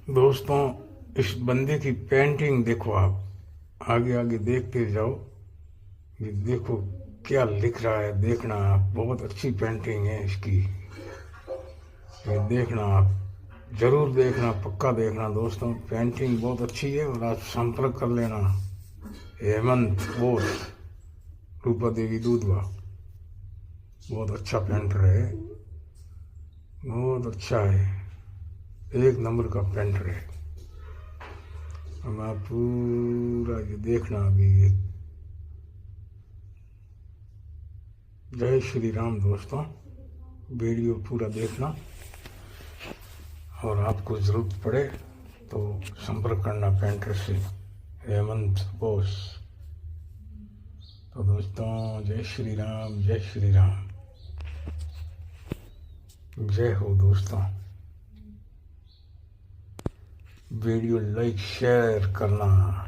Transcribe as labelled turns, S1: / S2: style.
S1: दोस्तों, इस बंदे की पेंटिंग देखो। आप आगे आगे देखते जाओ। ये देखो क्या लिख रहा है, देखना आप। बहुत अच्छी पेंटिंग है इसकी। ये देखना आप, जरूर देखना, पक्का देखना दोस्तों। पेंटिंग बहुत अच्छी है। और आप संपर्क कर लेना। हेमंत बोस, रूपा देवी दूधवा, बहुत अच्छा पेंटर है। बहुत अच्छा है, एक नंबर का पेंटर है। अब आप पूरा ये देखना अभी। जय श्री राम दोस्तों, वीडियो पूरा देखना। और आपको ज़रूरत पड़े तो संपर्क करना पेंटर से, हेमंत बोस। तो दोस्तों, जय श्री राम, जय श्री राम, जय हो दोस्तों। वीडियो लाइक शेयर करना।